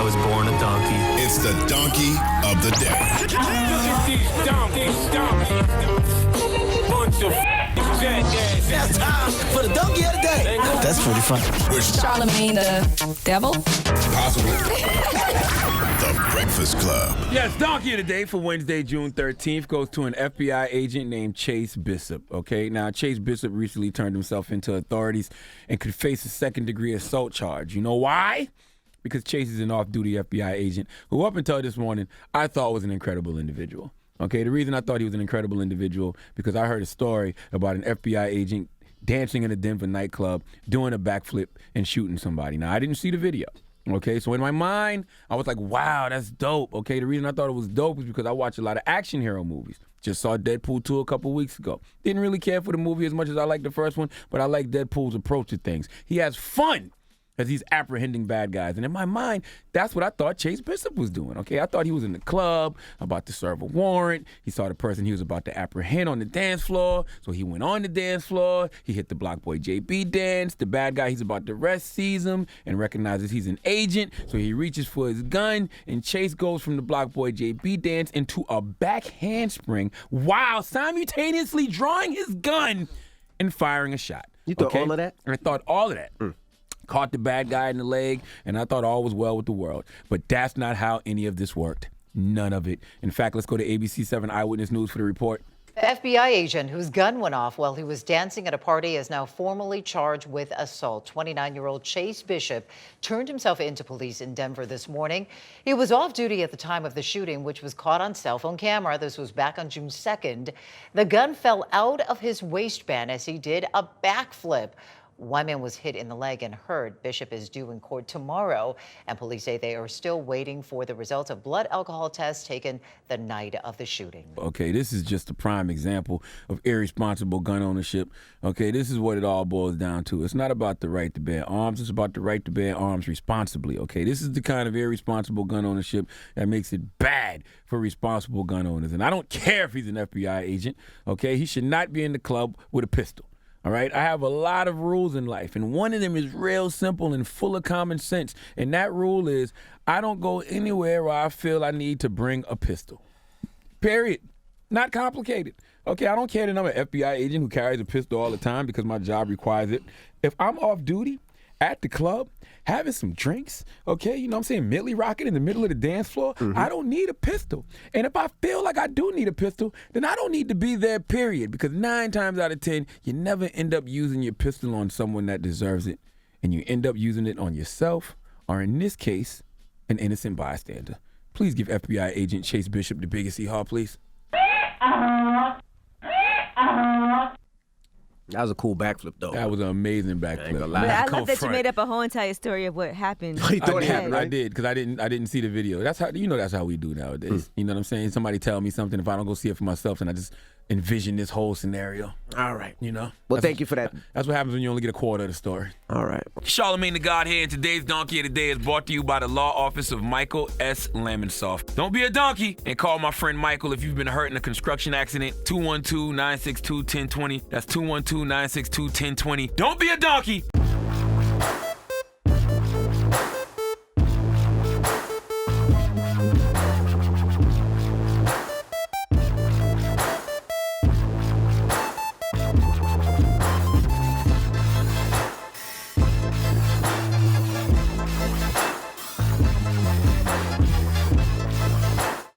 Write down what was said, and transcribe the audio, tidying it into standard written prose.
was born a donkey. It's the donkey of the day. Bunch of jackass. Now time for the donkey of the day. That's pretty funny. Charlamagne the devil? Possible. The Breakfast Club. Yes, donkey of the day for Wednesday, June 13th goes to an FBI agent named Chase Bishop. Okay, now Chase Bishop recently turned himself into authorities and could face a second-degree assault charge. You know why? Because Chase is an off-duty FBI agent who up until this morning I thought was an incredible individual. Okay, the reason I thought he was an incredible individual because I heard a story about an FBI agent dancing in a Denver nightclub, doing a backflip and shooting somebody. Now, I didn't see the video. Okay, so in my mind, I was like, wow, that's dope. Okay, the reason I thought it was dope is because I watch a lot of action hero movies. Just saw Deadpool 2 a couple weeks ago. Didn't really care for the movie as much as I liked the first one, but I like Deadpool's approach to things. He has fun as he's apprehending bad guys. And in my mind, that's what I thought Chase Bishop was doing, okay? I thought he was in the club, about to serve a warrant. He saw the person he was about to apprehend on the dance floor, so he went on the dance floor. He hit the Block Boy JB dance. The bad guy he's about to arrest sees him and recognizes he's an agent, so he reaches for his gun, and Chase goes from the Block Boy JB dance into a back handspring while simultaneously drawing his gun and firing a shot. You thought all of that? I thought all of that. Caught the bad guy in the leg, and I thought all was well with the world. But that's not how any of this worked. None of it. In fact, let's go to ABC 7 Eyewitness News for the report. The FBI agent whose gun went off while he was dancing at a party is now formally charged with assault. 29-year-old Chase Bishop turned himself into police in Denver this morning. He was off duty at the time of the shooting, which was caught on cell phone camera. This was back on June 2nd. The gun fell out of his waistband as he did a backflip. One man was hit in the leg and hurt. Bishop is due in court tomorrow, and police say they are still waiting for the results of blood alcohol tests taken the night of the shooting. Okay, this is just a prime example of irresponsible gun ownership. Okay, this is what it all boils down to. It's not about the right to bear arms. It's about the right to bear arms responsibly. Okay, this is the kind of irresponsible gun ownership that makes it bad for responsible gun owners. And I don't care if he's an FBI agent. Okay, he should not be in the club with a pistol. All right, I have a lot of rules in life, and one of them is real simple and full of common sense. And that rule is I don't go anywhere where I feel I need to bring a pistol. Period. Not complicated. Okay, I don't care that I'm an FBI agent who carries a pistol all the time because my job requires it. If I'm off duty at the club, having some drinks, okay, you know what I'm saying, Millie rocking in the middle of the dance floor, I don't need a pistol. And if I feel like I do need a pistol, then I don't need to be there, period. Because 9 times out of 10, you never end up using your pistol on someone that deserves it. And you end up using it on yourself, or in this case, an innocent bystander. Please give FBI agent Chase Bishop the biggest hee-haw, please. That was a cool backflip, though. That was an amazing backflip. But I love that you made up a whole entire story of what happened. You thought it happened, right? I did, because I didn't see the video. That's how that's how we do nowadays. You know what I'm saying? Somebody tell me something, if I don't go see it for myself, then I just envision this whole scenario. All right. You know? Well, thank you for that. That's what happens when you only get a quarter of the story. All right. Charlamagne the God here, and today's Donkey of the Day is brought to you by the law office of Michael S. Lamonsoff. Don't be a donkey and call my friend Michael if you've been hurt in a construction accident. 212-962-1020. That's 212-962-1020. Don't be a donkey.